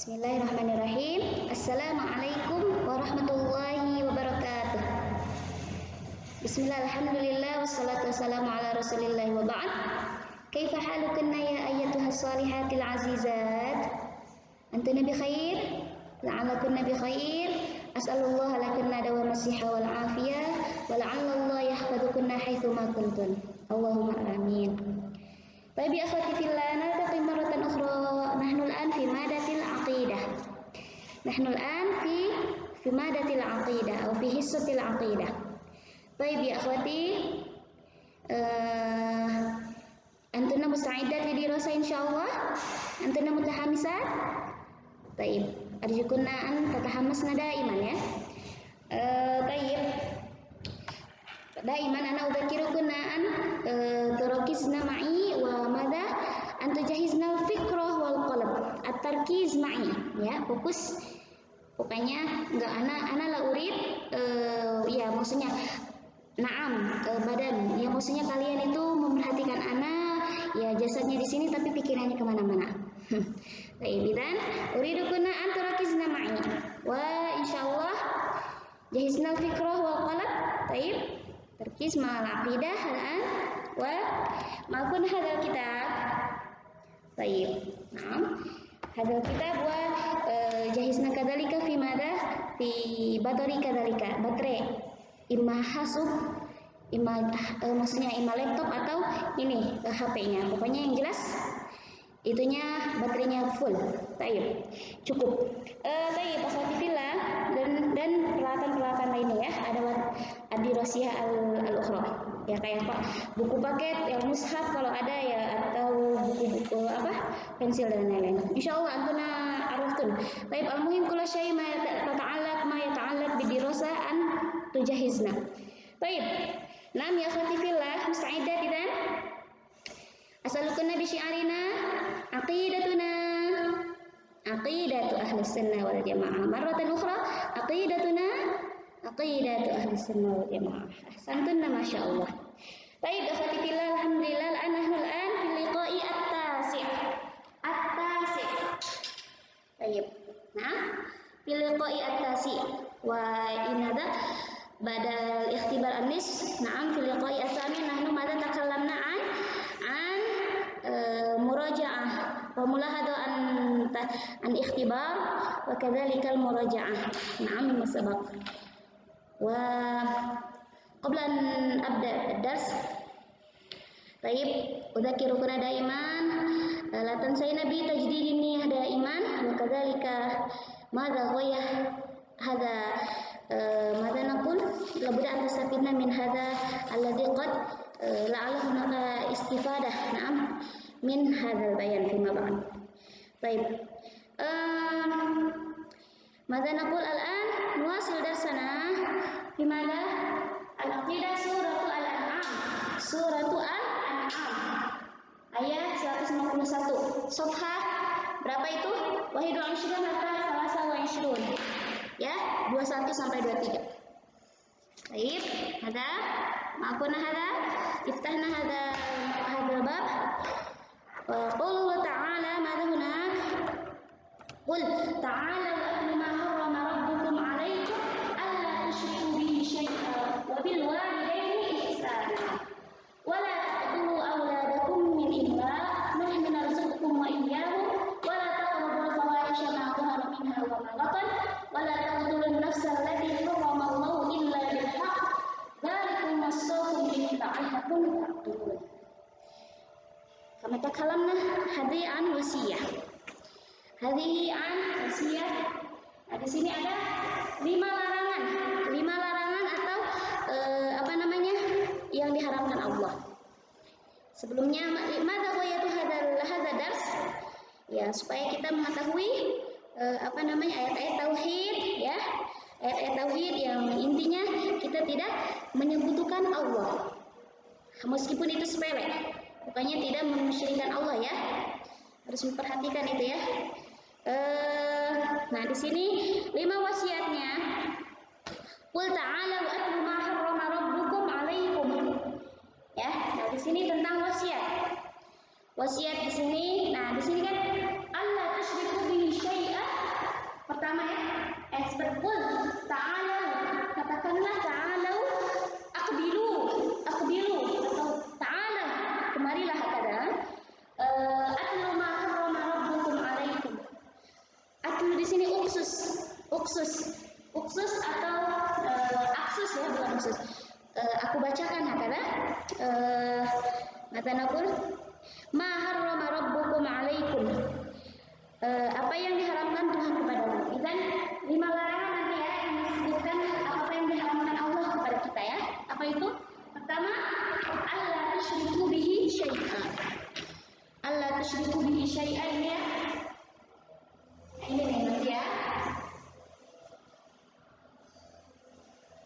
Bismillahirrahmanirrahim. Assalamualaikum warahmatullahi wabarakatuh. Bismillah, alhamdulillah, wassalatu wassalamu ala rasulillah wa ba'd. Kaifa halukunna ya ayyatuhas salihatil azizat? Antunna bi khair? La'allakunna bi khair. As'alullah lakunna dawama siha wal afiyah wa la'allallah yahfadukunna haitsu ma kuntum. Allahumma amin. Baik ya akhwati fillah, naltaqi marratan ukhra. Nahnu al-an fi madatil aqidah. Nahnu al-an fi madatil aqidah atau fi hissatil aqidah. Baik ya akhwati, antunna musta'iddat li dirasa insyaallah? Antunna mutahamisat? Baik, arjukunna an tatahammasna daiman ya. Baik. Daiman ana udzakirukunna an turakizna ma'i wa madha an tujahizna al-fikrah wal qalb. At-tarkiz ma'i ya, fokus. Pokoknya enggak ana la urid ya maksudnya na'am badan. Ya maksudnya kalian itu memperhatikan ana ya jasadnya di sini tapi pikirannya kemana-mana. Baik, dan uridukunna an turakizna ma'i wa insyaallah jahizna al-fikrah wal qalb. Baik. Terkis ma'al aqidah al-an wa ma'kun hadzal kitab. Baik. Naam. Hadzal kitab wa jahizna kadzalika fi madha fi batari kadzalika. Baterai imma hasub maksudnya imma laptop atau ini HP-nya. Pokoknya yang jelas itunya baterainya full. Baik. Cukup. Baik, paswatifillah dan peralatan-peralatan lainnya ya. Ada adirosiyah al-ukhra. Ya kayak Pak, buku paket yang mushaf kalau ada ya, atau buku-buku pensil dan lain-lain. Insyaallah antuna araftun. Baik, al-muhim kullu syai' ma yata'allaq bidirasa an tujahizna. Baik. Nam ya akhwati fillah, musta'iddat idzan? Asalukunna bi syi'arina aqidatuna aqidatu ahli sunnah wal jamaah. Marratan ukhra aqidatuna aqidatu ahli sunnah wal jamaah. Ahsantunna masyaallah. Baik akhwati fillah, alhamdulillah nahnu al-an fil liqa'i at-tasi'. At-tasi'. Baik. Nah, fil liqa'i at-tasi' wa inada badal ikhtibar an-nis. Na'am fil liqa'i at-tami nahnu madza takallamna an muraja'ah wa mulahadha an ikhtibar wa kadzalika al muraja'ah. Na'am mimma sabaq. Wa qabla an abda ad-dars طيب أذكركم دائما لا تنسين بتجديد النية دائما وكذلك ماذا غاية هذا ماذا نقول لابد أن تستفيدنا من هذا الذي قد لعل هناك استفادة نعم من هذا البيان فيما بعد. طيب ماذا نقول الآن؟ نواصل درسنا في ماذا؟ العقيدة سورة الأنعام. سورة الأنعام ayat 151. Safhah berapa itu? Wahid wa ishrun hatta salasa wa ishrun. Ya, 21 sampai 23. Baik, hada ma'kuna hada iftahna hada bab. Qul ta'ala madza hunak? Qul ta'ala atlu ma harrama rabbukum 'alaikum alla tusyriku bihi syai'an wa bil walidayni ihsana wa la taqtulu awladakum min imlaq nahnu narzuqukum wa iyyahum wa la taqrabu al-fawahisha ma dhahara minha wa ma batan wa la taqtulun nafsa allati harrama Allahu illa bil haqq dzalikum wassakum bihi la'allakum tattaqun. Kama takalamna hadhihi an wasiyah. Hadhihi an wasiyah. Nah, di sini ada 5 larangan. 5 larangan atau yang diharamkan Allah. Sebelumnya madza ghayatu hadzal dars? Ya, supaya kita mengetahui ayat-ayat tauhid ya. Ayat-ayat tauhid yang intinya kita tidak menyekutukan Allah. Meskipun itu sepele. Pokoknya tidak mensyirikkan Allah ya. Harus memperhatikan itu ya. Nah, di sini 5 wasiatnya. Qul ta'ala wa atlu ma harrama rabbukum 'alaikum. Ya, nah di sini tentang wasiat. Wasiat di sini, nah di sini kan Allah tusyriku bihi syai'an seperti qul ta'ala, katakanlah ta'alau, aqbilu atau ta'ala, kemarilah hakada. Atlu ma harrama rabbukum alaikum. Atlu di sini uksus atau aksus ya, bukan uksus. Aku bacakan hakada. Matanakul ma harrama rabbukum alaikum. Apa yang diharamkan Tuhan kepadamu. Dan 5 larangan nanti ya yang disebutkan apa yang diharamkan Allah kepada kita ya. Apa itu? Pertama, alla tusyriku bihi syai'a. Alla tusyriku bihi syai'a ini ya. Ini nih nanti ya.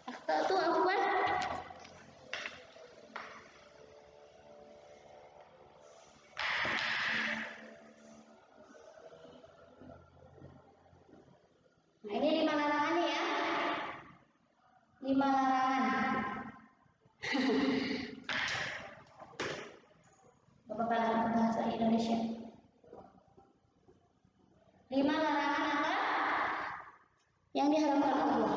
Akhtatu afwan. Nah, ini 5 larangannya ya. 5 larangan. Bapak dalam bahasa Indonesia. 5 larangan apa? Yang diharamkan Allah.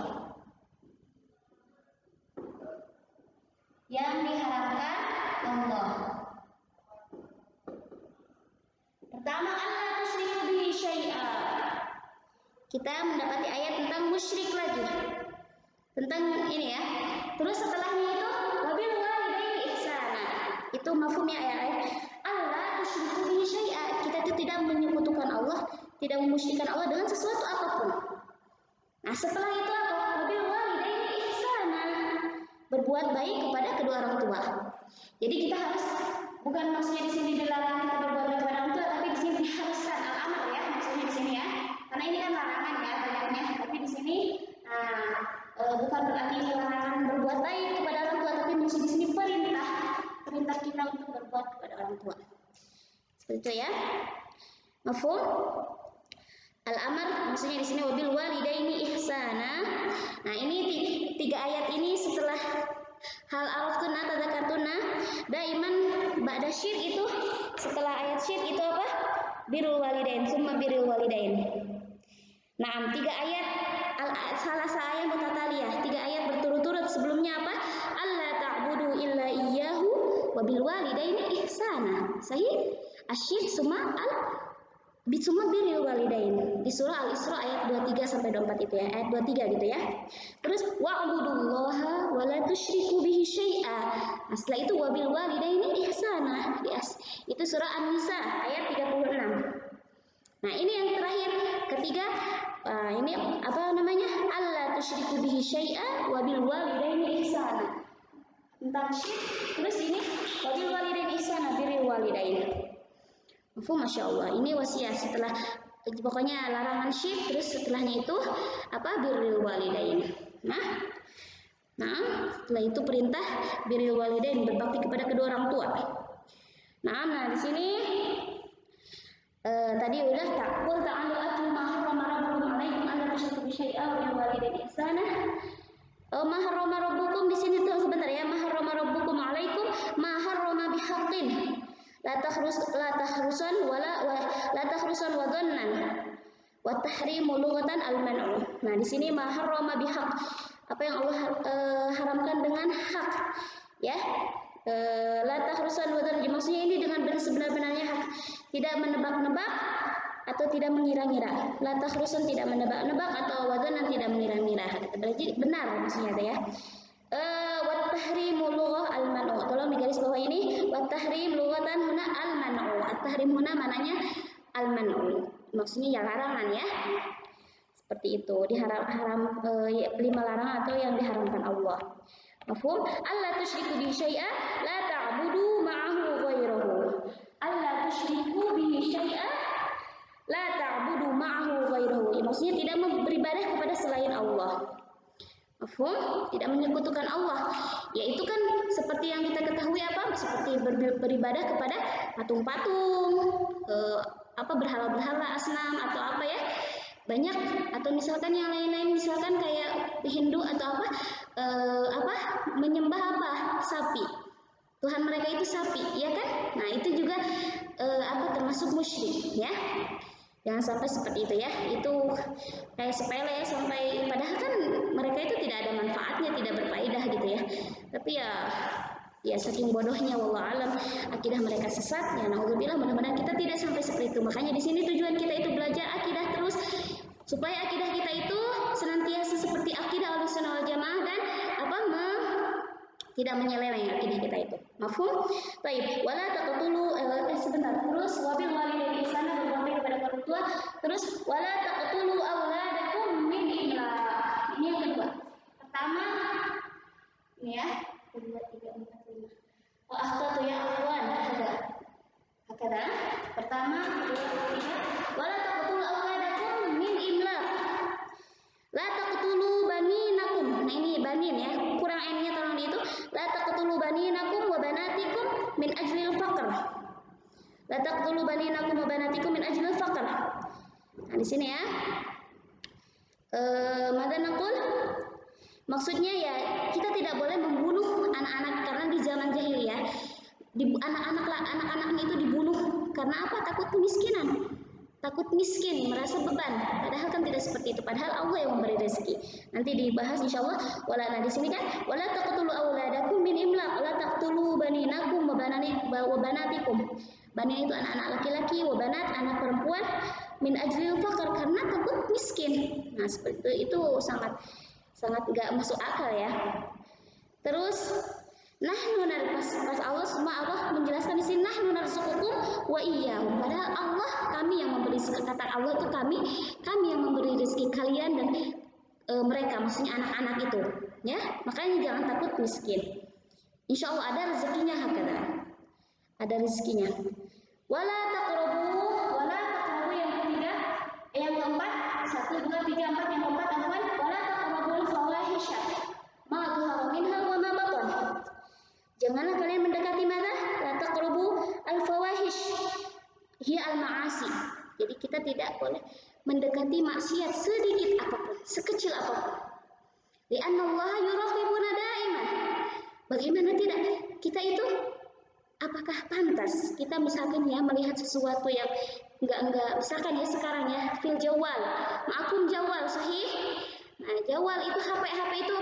Yang diharamkan Allah. Pertama, alla tusyriku bihi syai'a. Kita mendapati ayat tentang musyrik lagi. Tentang ini ya. Terus setelahnya itu wabil walidaini ihsana. Itu mafhumnya ayat. Allah tusyriku bihi syai'a. Kita itu tidak menyekutukan Allah, tidak memusyrikkan Allah dengan sesuatu apapun. Nah, setelah itu apa? Wabil walidaini ihsana. Berbuat baik kepada kedua orang tua. Jadi kita harus, bukan maksudnya di sini dilarang kita berbuat baik kepada orang tua, tapi di sini diharuskan al-amr ya, maksudnya di sini ya. Karena ini kan larangan ya banyaknya, tapi di sini bukan berarti larangan berbuat baik kepada orang tua, tapi di sini perintah kita untuk berbuat kepada orang tua. Seperti itu ya. Mafhum? Al-amr maksudnya di sini wabil walidaini ihsana. Nah, ini 3 ayat ini setelah hal araftuna tadzakartuna, daiman ba'da syirk itu, setelah ayat syirk itu apa? Birrul walidain, summa birrul walidain. Nah, 3 ayat salasa ayat mutataliyah, 3 ayat berturut-turut. Sebelumnya apa? Alla ta'budu illa iyyahu wa bil walidaini ihsana. Sahih? Asy-syirk summa birrul walidain. Di surah Al-Isra ayat 23 sampai 24 itu ya. Ayat 23 gitu ya. Terus wa'budullaha wa la tusyriku bihi syai'a. Nah, setelah itu wabil walidaini ihsana. Itu surah An-Nisa ayat 36. Nah, ini yang terakhir, ketiga, ini apa namanya? Alla tusyriku bihi syai'a wa bil walidaini ihsana. Tentang syirik, terus ini wabil walidaini ihsana, birrul walidain. Masya Allah, ini wasiat setelah pokoknya larangan syirik, terus setelahnya itu apa? Birrul walidain. Nah, setelah itu perintah birrul walidain, berbakti kepada kedua orang tua. Nah di sini tadi udah qul ta'alu atlu ma harrama rabbukum 'alaikum alla tusyriku bi syai'a wa bil walidaini ihsana. Ma harrama rabbukum di sini tuh sebentar ya, ma harrama rabbukum 'alaikum ma harrama bihaqqin. La tahrusan wa dhannan wa tahrimu lughatan al-man'u. Nah, di sini ma harrama bihaq. Apa yang Allah haramkan dengan hak. Ya. La tahrusan wa dhannan, maksudnya ini dengan sebenar-benarnya hak. Tidak menebak-nebak atau tidak mengira-ngira. La tahrusan tidak menebak-nebak atau wa dhannan tidak mengira-ngira. Berarti benar maksudnya ya. Wat tahrimu lughah al-man'u. Tolong digaris bawah ini, wat tahrim lughatan huna al-man'u. At-tahrim huna mananya al-man'u. Maksudnya ya larangan ya. Seperti itu, diharam 5 larangan atau yang diharamkan Allah. Mafhum? Alla tusyriku bihi syai'a la ta'budu ma'ahu ghairahu. Alla tusyriku bihi syai'a la ta'budu ma'ahu ghairahu. Maksudnya tidak beribadah kepada selain Allah. Mafhum? Tidak menyekutukan Allah. Yaitu kan seperti yang kita ketahui apa? Seperti beribadah kepada patung-patung, berhala-berhala, asnam atau apa ya? Banyak, atau misalkan yang lain-lain, misalkan kayak Hindu atau menyembah sapi. Tuhan mereka itu sapi, ya kan? Nah, itu juga termasuk musyrik ya. Jangan sampai seperti itu ya. Itu kayak sepele sampai padahal kan mereka itu tidak ada manfaatnya, tidak berfaedah gitu ya. Tapi ya saking bodohnya wallahu alam akidah mereka sesat ya. Naudzubillah, mudah-mudahan kita tidak sampai seperti itu. Makanya di sini tujuan kita itu belajar akidah terus supaya akidah kita itu senantiasa seperti akidah Ahlussunnah wal Jamaah dan tidak menyeleweng akidah kita itu. Mafhum? Baik, wala taqtulu sebentar. Terus wabil walidaini ihsana, berbakti kepada orang tua. Terus wala taqtulu auladakum min imlaq. Ini yang kedua. Pertama ini ya. 2 3 4 5. Wa akhtatu ya akhwan. Hakada. Pertama, kedua, ketiga. Wala taqtulu auladakum min imlaq. La taqtulu baninakum. Nah ini banin ya. Kurang n-nya tolong di itu. La taqtulu baninakum wa banatikum min ajlil faqr. La taqtulu baninakum wa banatikum min ajlil faqr. Nah di sini ya. Mada naqul? Maksudnya ya kita tidak boleh membunuh anak-anak karena di zaman jahiliyah anak-anak itu dibunuh karena apa? Takut kemiskinan. Takut miskin, merasa beban. Padahal kan tidak seperti itu. Padahal Allah yang memberi rezeki. Nanti dibahas insyaallah. Nah di sini kan wala taqtulu auladakum min imlaq, la taqtulu baninakum wa banatikum. Banin itu anak-anak laki-laki, wa banat anak perempuan min ajlil faqr, karena takut miskin. Nah, seperti itu sangat enggak masuk akal ya. Terus nahnu pas Allah menjelaskan di sini nahnu narzuqukum wa iyyahum. Padahal Allah, kami yang memberi rezeki. Kata Allah itu kami yang memberi rezeki kalian dan mereka, maksudnya anak-anak itu, ya. Makanya jangan takut miskin. Insya Allah ada rezekinya hakada. Ada rezekinya. Wala taqrabu yang ketiga, yang keempat, 1 2 3 4 yang keempat afwan, wala taqrabul fawahisha ma dhahara minha wa ma batan. Janganlah kalian mendekati mana? La taqrabu al-fawahish hiya al-ma'asi. Jadi kita tidak boleh mendekati maksiat sedikit apapun, sekecil apapun. Li'anna Allah yuraqibuna da'iman. Bagaimana tidak? Kita itu apakah pantas kita misalkan ya melihat sesuatu yang enggak misalkan ya sekarang ya fil jawal, ma'akum jawal sahih. Nah, jawal itu HP itu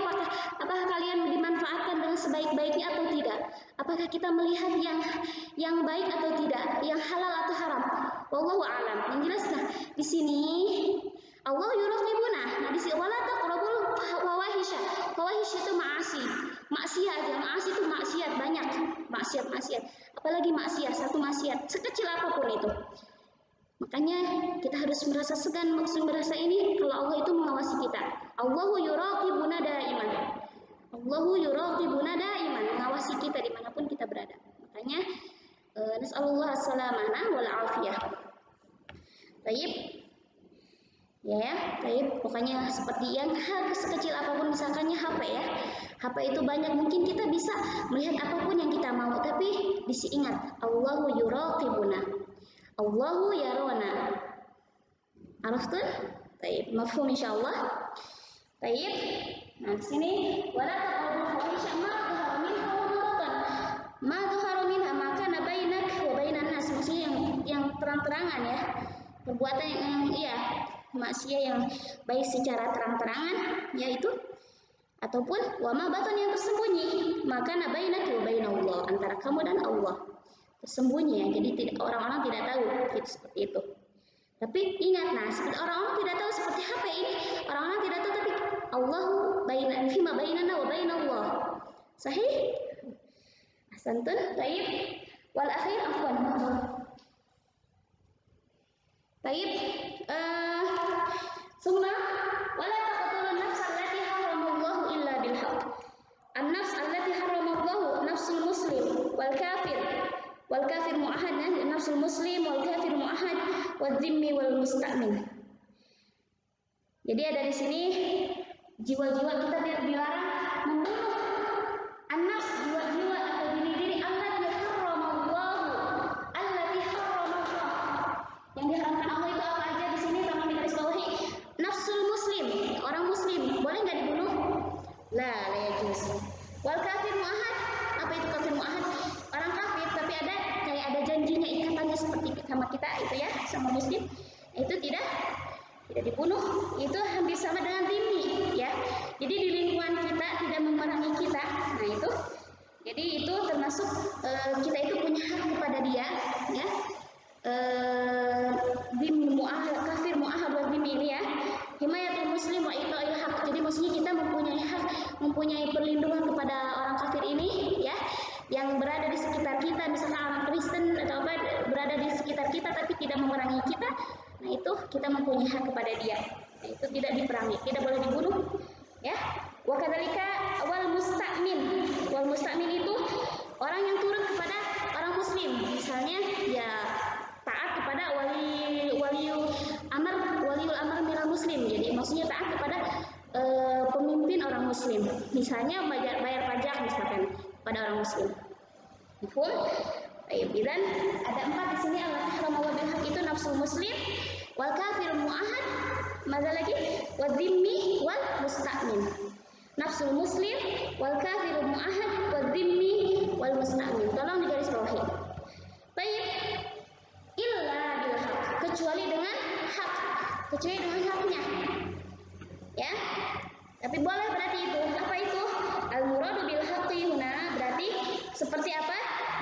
apakah kalian dimanfaatkan dengan sebaik-baiknya atau tidak? Apakah kita melihat yang baik atau tidak, yang halal atau haram? Wallahu a'lam. Yang jelas nah, di sini Allah yuraqibuna. Nah, di sini wala taqrabul fawahisha. Fawahish itu maksiat aja. Maksiat itu maksiat banyak. Maksiat. Apalagi maksiat, satu maksiat, sekecil apapun itu. Makanya kita harus merasa segan, maksud merasa ini kalau Allah itu mengawasi kita. Allahu yuraqibuna da'iman. Allahu yuraqibuna da'iman, mengawasi kita dimanapun kita berada. Makanya nas'alullah as-salamah wal afiyah. Baik. Ya, baik. Pokoknya seperti yang hal sekecil apapun, misalkannya HP ya. HP itu banyak, mungkin kita bisa melihat apapun yang kita mau, tapi ingat Allahu yuraqibuna. Allahu yarona. Arafun? Baik, mafhum insyaallah. Baik. Nah, di sini wala taqrabul fawahisha ma dhahara minha wa ma batan. Ma dhahara minha ma kana bainak wa bainan nas. Maksudnya yang terang-terangan ya. Perbuatan yang maksiat yang baik secara terang-terangan yaitu ataupun wa ma batan yang tersembunyi. Maka bainak wa bainallah, antara kamu dan Allah. Tersembunyi ya, jadi orang-orang tidak tahu gitu, seperti itu. Tapi ingat, nah seperti orang-orang tidak tahu seperti HP ini, orang-orang tidak tahu, tapi Allah fima bainana wa bainallah. Sahih? Ahsantun. Baik. Wal akhir afwan. Baik. Summa wala taqtulun nafsa allati haramallahu illa bil haqq. An-nafs allati haramallahu nafsul muslim wal kafir. Wal kafir mu'ahad, nafsul muslim wal kafir mu'ahad wal dhimmi wal musta'min. Jadi ada di sini jiwa-jiwa kita dilarang membunuh an-nafs, jiwa-jiwa atau diri-diri allati haramallahu, yang diharamkan Allah itu apa aja di sini, tolong digarisbawahi. Nafsul muslim, orang muslim boleh nggak dibunuh? La yajuz. Wal kafir mu'ahad, apa itu kafir mu'ahad? Orang kafir tapi ada janjinya, ikatannya seperti sama kita itu ya, sama muslim. Itu tidak dibunuh, itu hampir sama dengan dhimmi ya. Jadi di lingkungan kita tidak memerangi kita. Nah, itu jadi itu termasuk kita itu punya hak kepada dia ya. Kafir mu'ahad wa dhimmi ini ya. Himayatul muslim wa ita'il haq. Jadi maksudnya kita mempunyai hak, mempunyai perlindungan kepada orang kafir ini ya, yang berada di sekitar kita, misalnya orang Kristen atau apa berada di sekitar kita tapi tidak memerangi kita. Nah, itu kita mempunyai hak kepada dia. Nah, itu tidak diperangi, tidak boleh dibunuh ya. Wa kadzalika wal musta'min. Wal musta'min itu orang yang turut kepada orang muslim. Misalnya ya taat kepada waliul amr minal muslim. Jadi maksudnya taat kepada pemimpin orang muslim. Misalnya bayar pajak misalkan pada orang muslim. Betul? Baik, dan ada 4 di sini Allah tahram wa bil haq itu nafsul muslim, wal kafir mu'ahad, mana lagi? Wal dhimmi wal musta'min. Nafsul muslim, wal kafir mu'ahad, wal dhimmi wal musta'min. Tolong digarisbawahi. Baik. Illa bil haq, kecuali dengan hak. Kecuali dengan haknya. Ya. Tapi boleh berarti itu. Apa itu? Al muradu bil haqqi huna berarti seperti apa?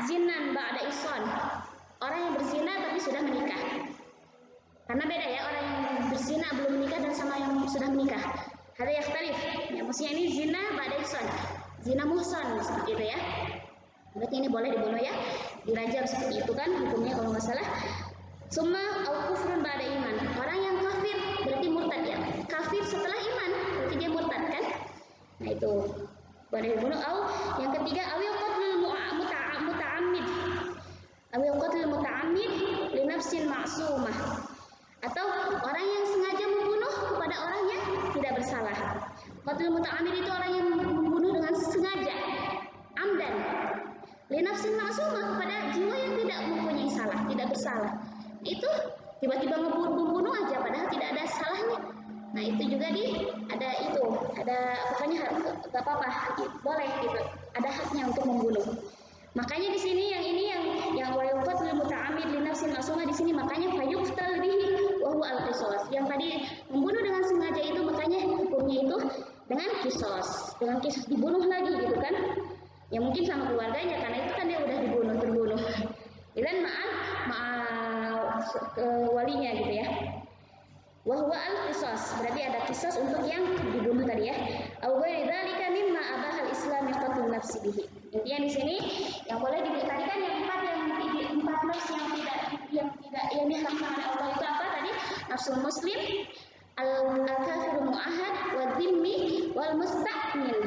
Zinan ba'da ihsan. Orang yang berzina tapi sudah menikah. Karena beda ya, orang yang berzina belum menikah dan sama yang sudah menikah. Hada yakhtalif. Ya, maksudnya ini zina ba'da ihsan. Zina muhsan seperti itu ya. Berarti ini boleh dibunuh ya. Dirajam seperti itu kan hukumnya kalau nggak salah. Summa au kufrun ba'da iman. Orang yang kafir berarti murtad ya. Kafir setelah iman berarti dia murtad kan? Nah, itu boleh dibunuh. Au yang ketiga awil qatlul muta'ammid. Awil qatlul muta'ammid li nafsin ma'sumah. Atau orang yang sengaja membunuh kepada orang yang tidak bersalah. Qatlul muta'ammid itu orang yang membunuh dengan sengaja. Amdan. Li nafsin ma'sumah kepada jiwa yang tidak mempunyai salah, tidak bersalah. Itu tiba-tiba membunuh aja padahal tidak ada salahnya. Nah, itu juga ada pokoknya nggak apa-apa, boleh gitu. Ada haknya untuk membunuh. Makanya di sini yang wa yuqatil muta'ammid li nafsin ma'sumah di sini makanya fayuqtal bihi wa huwa al-qisas. Yang tadi membunuh dengan sengaja itu makanya hukumnya itu dengan qisas, dibunuh lagi gitu kan. Ya mungkin sama keluarganya karena itu kan dia udah terbunuh. Dan maaf walinya gitu ya. Wa huwa al-qisas, berarti ada qisas untuk yang dibunuh tadi ya. Au ghairi dzalika mimma abahal Islam qatl nafsi bihi. Intinya di sini yang boleh dikatakan yang 4 nafs yang diharamkan oleh Allah itu apa tadi? Nafsul muslim, al-kafir mu'ahad, wa dhimmi wal musta'min.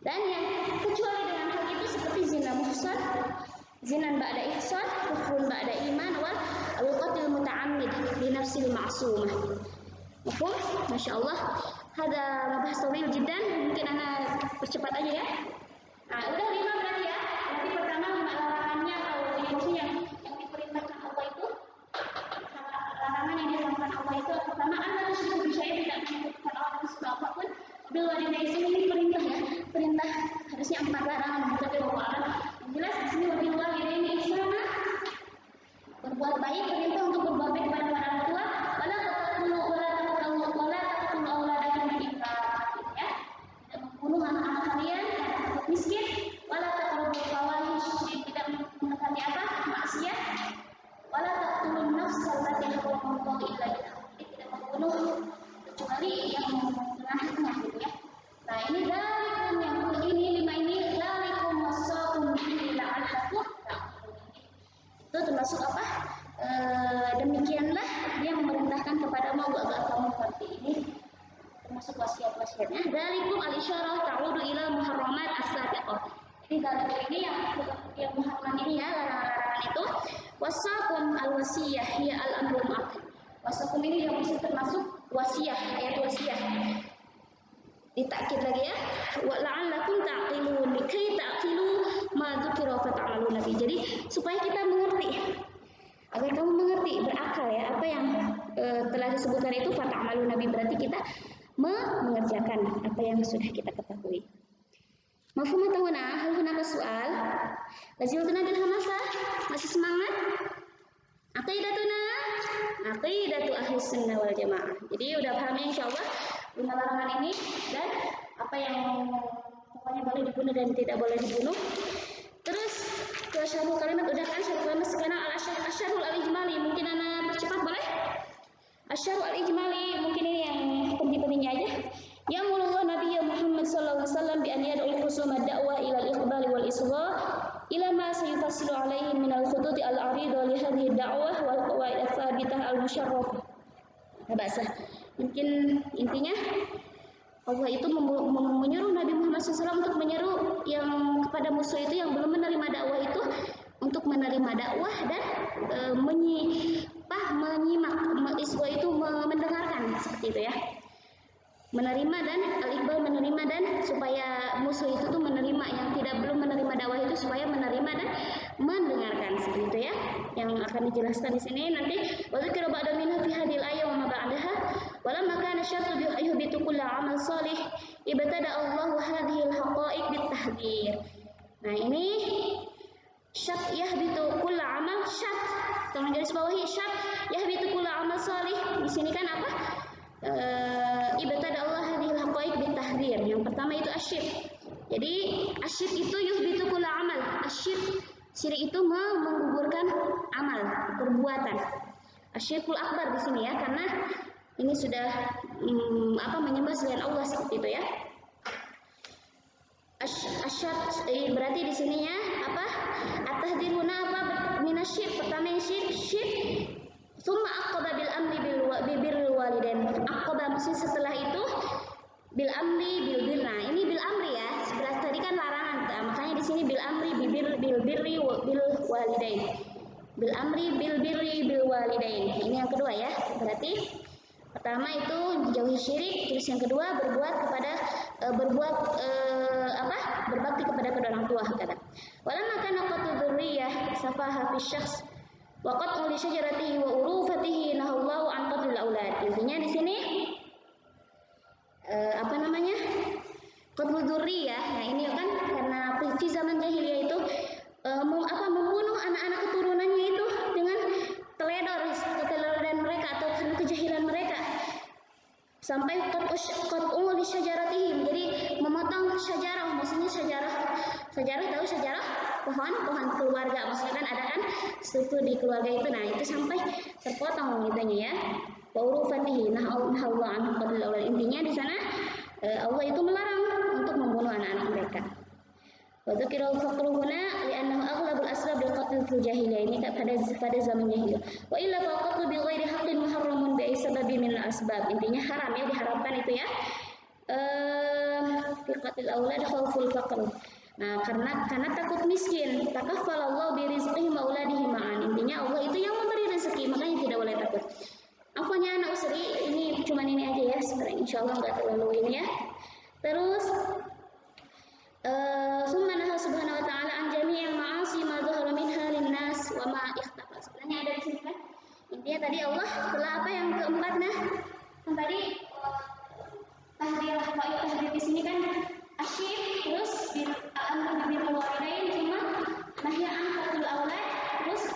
Dan yang kecuali dengan hal itu seperti zina muhsan, zinan ba'da ihsan, kufrun ba'da iman, wal al-qatil muta'ammid li nafsil ma'sumah. Mafhum? Masyaallah. Hada mabahas tawil jiddan, mungkin ana percepat aja ya. Nah, udah 5 berarti ya. Nanti pertama 5 larangannya atau maksudnya yang diperintahkan Allah itu. Larangan yang diharamkan Allah itu pertama anda syukur saya tidak menyebutkan Allah sesuatu apapun. Bila di sini perintah ya. Perintah harusnya 4 larangan tapi bahwa yang jelas di sini lebih luas ini ihsana. Berbuat baik, perintah untuk berbuat baik kepada orang tua, wala taqtulu auladakum min imlaq ya. Tidak membunuh anak-anak kalian yang takut miskin, wala taqrabul fawahish, tidak mendekati apa? Maksiat. Wala taqtulun nafsal lati harramallahu illa bil haqq. Tidak membunuh kecuali yang dengan haknya gitu ya. Nah, ini dzalikum yang ini 5 ini dzalikum wasaqum bihi la'allakum ta'qilun. Itu termasuk apa? Demikianlah dia memerintahkan kepadamu agar kamu mengerti. Ini termasuk wasiat-wasiatnya. Dzalikum al-isyarah ta'udu ila muharramat as-sabiqah. Jadi dzalikum ini yang muharram ini ya, larangan-larangan itu. Wasaqum al-wasiyah ya al-amrul ma'ruf. Wasaqum ini yang masih termasuk wasiat, ayat wasiat. Ditakkid lagi ya, wa la'allakum ta'qilun, likai ta'qilu ma dzukira fa ta'maluna bi. Jadi supaya kita mengerti, agar kamu mengerti, berakal ya apa yang telah disebutkan itu fa ta'maluna bi, berarti kita mengerjakan apa yang sudah kita ketahui. Mafhum tahuna, hal hunaka soal? Laziltuna bil hamasah, masih semangat? Aqidatuna aqidatu ahli sunnah wal jamaah. Jadi udah paham ya insyaallah 5 larangan ini dan apa yang pokoknya boleh dibunuh dan tidak boleh dibunuh. Terus ke syarhul kalimat udah kan syarhul kalimat, sekarang al-syarhul al-ijmali, mungkin ana percepat boleh? Asy-syarhul al-ijmali mungkin ini yang penting-pentingnya aja. Ya'murullah Nabi Muhammad sallallahu alaihi wasallam bi an yad'u khusum ad-da'wah ila al-iqbal wal isghar ila ma sayufassilu alaihi min al-khutut al-'arida li hadhihi ad-da'wah wal qawaid ats-tsabitah al-musyarrafah. Bahasa mungkin intinya Allah itu menyuruh Nabi Muhammad SAW untuk menyeru yang kepada musuh itu yang belum menerima dakwah itu untuk menerima dakwah dan menyimak iswa itu mendengarkan seperti itu ya, menerima dan al-iqbal menerima dan supaya musuh itu tuh menerima yang belum menerima dakwah itu supaya menerima dan mendengarkan seperti itu ya, yang akan dijelaskan di sini nanti. Wa dzikra ba'da minha fi hadhil ayat wa ma ba'daha wa lamma kana syartu yuhbitu kull amal salih ibtada Allahu hadhil haqa'iq bitahdhir. Nah ini syart yahbitu kull amal, syart tolong garis bawahi, syart yahbitu kull amal salih di sini kan apa? Ibtada Allah hadhil haqa'iq bitahdhir. Yang pertama itu asyirk. Jadi asyirk itu yuhbitu kull amal. Syirik itu menggugurkan amal, perbuatan. Asyirkul akbar di sini ya, karena ini sudah menyembah selain Allah seperti itu ya. Berarti di sininya apa? At-tahdhiruna apa? Minasyirik. Pertama yang syirik. Summa aqaba bil amri bil walidain. Aqaba maksudnya setelah itu bil amri bil birna. Ini bil amri ya. Sebelah tadi kan larangan. Makanya di sini bil amri bil birri bil walidain. Bil amri bil birri bil walidain. Ini yang kedua ya. Berarti pertama itu jauhi syirik, terus yang kedua berbakti kepada kedua orang tua kata. Walamma kana qatu dzurriyyah safaha fi syakhs wa qat'u li syajaratihi wa urufatihi nahallahu an qatlil aulad. Intinya di sini qatlu dzurriyyah. Nah ini kan karena di zaman jahiliyah itu membunuh anak-anak keturunannya itu dengan keteledoran mereka atau karena kejahilan mereka. Sampai qat'u li syajaratihim, jadi memotong syajarah, maksudnya syajarah tahu syajarah pohon keluarga, maksudnya kan ada kan struktur di keluarga itu, nah itu sampai terpotong gitunya ya. Wa urufatihi nahallahu an qatlil aulad. Intinya di sana Allah itu melarang untuk membunuh anak-anak mereka. Wa dzikra al-faqru huna li'annahu aghlabul asbab lil qatl fil jahiliyah, ini pada zaman jahiliyah. Wa illa fa qatlu bi ghairi haqqin muharramun bi sababi min al-asbab. Intinya haram ya, diharamkan itu ya. Fi qatlil aulad khauful faqr. Nah, karena takut miskin, takaffalallahu bi rizqihim wa auladihim ma'an. Intinya Allah itu yang memberi rezeki, makanya tidak boleh takut. Apanya anak usri ini cuman ini aja ya, sebenarnya insyaallah enggak terlalu ini ya. Terus Subhanahu subhanahu wa ta'ala an jami'il ma'asi ma dhahara minha linnas wa ma ikhtafa. Sebenarnya ada di sini kan. Intinya tadi Allah setelah apa yang keempat kan tadi tahdir di sini kan asyik, terus al-amru bil walidain, cuma nahyi an qatlil aulad, terus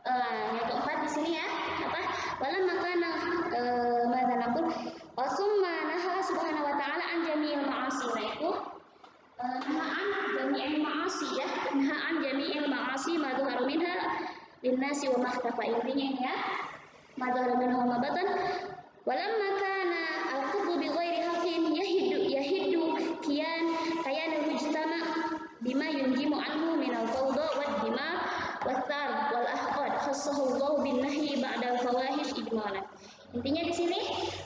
yang keempat di sini ya apa? Walam makana madza naqul wa summa naha subhanahu wa ta'ala an jami'il ma'asi. Nah itu nahaan jami'il ma'asi ya, nahaan jami'il ma'asi ma dhahara minha linnasi wa makhtafa. Intinya ini ya, ma dhahara minha wa ma batan. Walamma kana al-qatlu bi ghairi haqqin yahiddu kayan al-mujtama bima yunjimu anhu min al-fawda wad dima wath-thar wal ahqad khassahu Allah bin nahyi ba'da al-fawahish ijmalan. Intinya di sini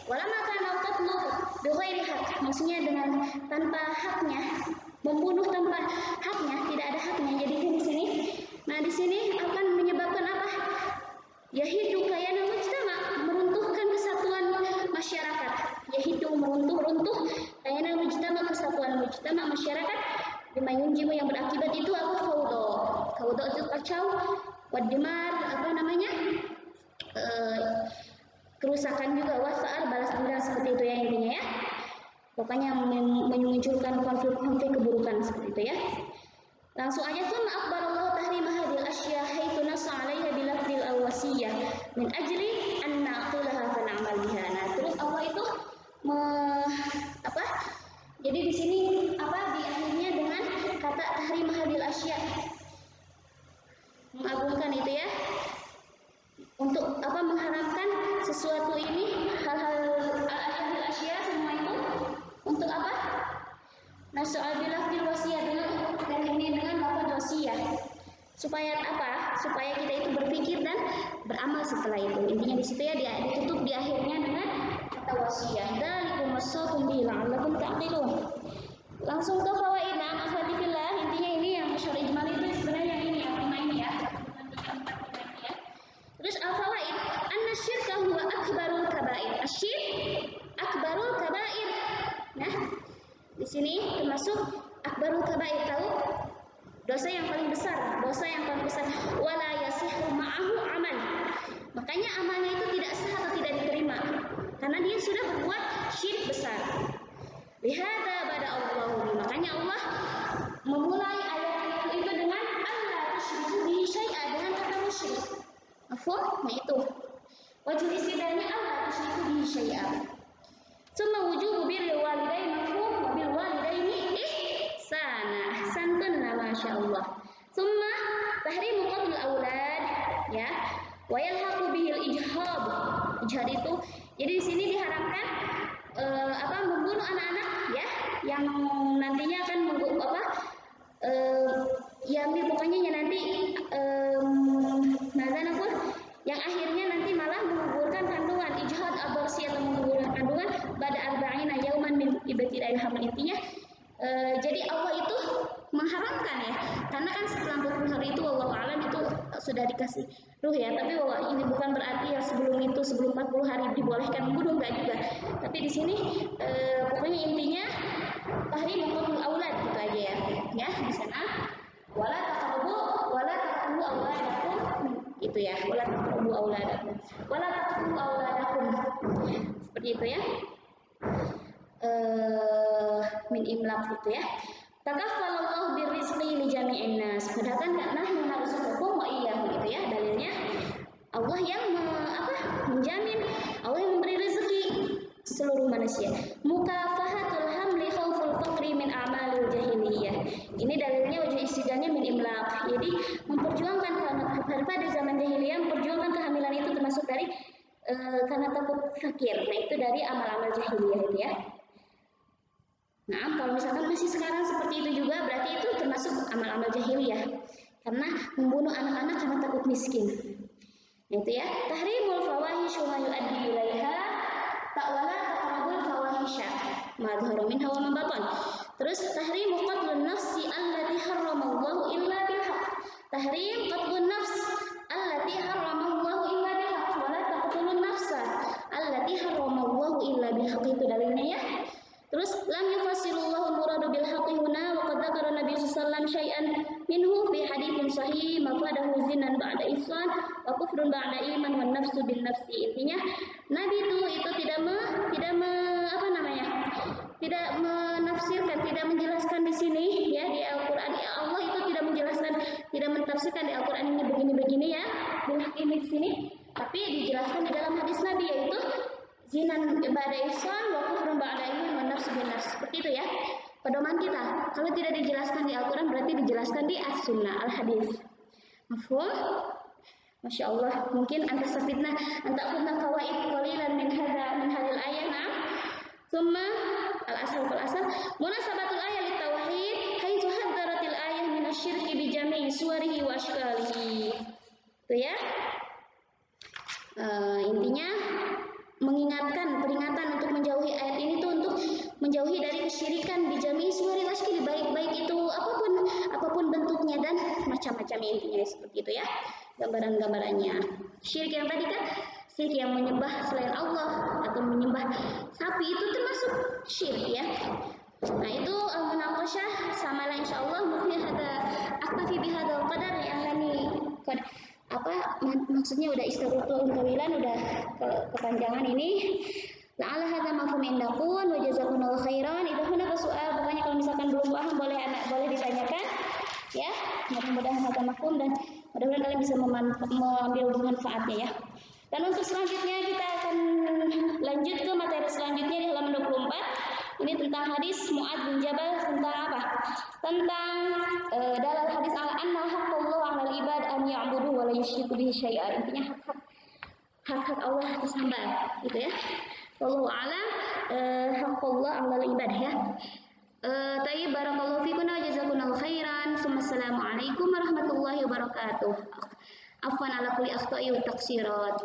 walamma kana al-qatlu bi ghairi haqq, maksudnya dengan tanpa haknya, membunuh tanpa haknya, tidak ada haknya. Jadi di sini, nah di sini akan menyebabkan apa? Yahidu kayan mujtama, meruntuhkan kesatuan masyarakat. Yahidu meruntuh kayan mujtama, kesatuan mujtama masyarakat. Bima yunjimu yang berakibat itu apa? Fawdo itu kacau. Wadimar kerusakan juga, wasar balas dendam seperti itu ya intinya ya. Pokoknya memunculkan konflik keburukan seperti itu ya. Langsung aja thumma akhbarallahu tahrima hadhil asya haitsu nassa 'alaiha bi lafdil al-wasiyah min ajli an naqulaha fa na'mal biha. Nah, terus Allah itu apa? Jadi di sini apa di akhirnya dengan kata tahrim hadhil asya. Mengagungkan itu ya. Untuk apa mengharamkan sesuatu ini hal-hal al-hadhil asya semua itu untuk apa? Nasu'al bilafdil wasiyah dan ini dengan lafaz wasiyah. Supaya apa? Supaya kita itu berpikir dan beramal setelah itu. Intinya di situ ya ditutup di akhirnya dengan kata wasiyah. Dzalikum wasaqum bihi la'allakum ta'qilun. Langsung ke fawaid akhwati fillah. Intinya ini yang masyhur ijmal itu sebenarnya yang ini ya, 5 ini ya. Terus al-fawaid anna syirka huwa akbarul kabair. Asyirk akbarul kabair. Nah, di sini termasuk akbarul kabair, tahu? Dosa yang paling besar, wala yasihu ma'ahu amal. Makanya amalnya itu tidak sah atau tidak diterima karena dia sudah berbuat syirik besar. Lihada bada Allahu, makanya Allah memulai ayat itu dengan Allah tusyriku bihi syai'a, dengan kata musyrik. Mafhum? Nah itu. Wajib istidlalnya Allah tusyriku bihi syai'a. Summa wujubu birril walidain mafhum wa bil walidaini ihsana. Ahsantunna masyaallah. Summa tahrimu qatlul aulad ya. Wa yalhaqu bihil ijhad. Ijhad itu jadi di sini diharamkan membunuh anak-anak ya yang nantinya akan pokoknya nanti yang akhirnya nanti malah menggugurkan kandungan, ijhad aborsi atau menggugurkan kandungan pada arba'ina yauman min ibtida'il haml. Intinya jadi Allah itu mengharamkan ya, karena kan setelah 40 hari itu wallahu alam itu sudah dikasih ruh ya, tapi ini bukan berarti ya sebelum 40 hari dibolehkan membunuh, enggak juga. Tapi di sini pokoknya intinya tahrim qatlul aulad gitu aja ya. Ya, di sana wala taqrabu auladakum itu ya, wala taqrabu auladakum seperti itu ya. Min imlaq gitu ya. Takaffalallahu birrizqi li jami'in nas. Padahal kan nahnu narzuqukum wa iyyahum gitu ya. Dalilnya Allah yang menjamin, Allah yang memberi rezeki seluruh manusia. Mukafahatul hamli khauful faqri min a'malil jahiliyah. Ini dalilnya wajib istidlalnya min imlaq. Jadi memperjuangkan pada zaman jahiliyah, memperjuangkan kehamilan itu termasuk dari karena takut fakir. Nah, itu dari amal-amal jahiliyah itu ya. Nah, kalau misalkan masih sekarang seperti itu juga, berarti itu termasuk amal-amal jahiliyah. Karena membunuh anak-anak karena takut miskin. Nah, itu ya. Tahrimul fawahishu ma yu'addi ilaiha ta'wala taqrabul fawahisha ma dhahara minha wa ma batan. Terus tahrimu qatlun nafsi allati harramallahu illa bil haqq. Tahrim qatlun nafs allati harramallahu illa bil haqq wa la taqtulun nafsa allati harramallahu illa bil haqq. Itu dalilnya ya. Terus lam yufassirullahu muradu bil haqqi huna wa qad dzakara Nabi sallallahu alaihi wasallam syai'an minhu fi haditsin sahih mafadahu zinan ba'da ihsan wa kufrun ba'da iman wan nafsu bin nafsi. Intinya Nabi itu tidak menafsirkan, tidak menjelaskan di sini ya di Al-Qur'an. Ya Allah itu tidak menjelaskan, tidak mentafsirkan di Al-Qur'an ini begini-begini ya. Bil haqqi di sini, tapi dijelaskan di dalam hadis Nabi yaitu zinan ba'da ihsan wa kufrun ba'da iman wan nafsu bin nafs. Seperti itu ya. Pedoman kita. Kalau tidak dijelaskan di Al-Qur'an berarti dijelaskan di As-Sunnah, Al-Hadis. Mafhum? Masya Allah. Mungkin anta safidna anta kunna fawaid qalilan min hadil ayah. Nah. Summa al-asal munasabatul ayat li tauhid haitsu haddaratil ayah min asyirki bi jami'i suwarihi wa ashkalihi. Itu ya. Intinya mengingatkan, peringatan untuk menjauhi ayat ini tuh untuk menjauhi dari kesyirikan di jami' suwari ashkali, baik itu apapun bentuknya dan macam-macam, intinya seperti itu ya. Gambaran-gambarannya. Syirik yang tadi kan syirik yang menyembah selain Allah atau menyembah sapi itu termasuk syirik ya. Nah, itu munaqasyah sama lah insyaallah. Mungkin ada aktafi bihadzal qadar yang lani maksudnya udah istighfar tawilan, udah kepanjangan ini. La'alla hadza mafhum indakum wa jazakumullahu khairan. Idza hunaka soal, pokoknya kalau misalkan belum paham boleh ditanyakan. Ya, mudah-mudahan hafal mafhum dan mudah-mudahan kalian bisa mengambil manfaatnya ya. Dan untuk selanjutnya kita akan lanjut ke materi selanjutnya di halaman 24. Ini tentang hadis Mu'adz bin Jabal tentang apa? Tentang dalam hadis anna haqqullah 'alal ibad an ya'budu wa la yusyriku bihi syai'a. Intinya hak Allah atas hamba gitu ya. Wallahu a'lam. Haqqullah 'alal ibad ya. Tayyib, barakallahu fikum wa jazakumullahu khairan. Assalamualaikum warahmatullahi wabarakatuh. Afwan ala kulli akhta'i wa taqsirat.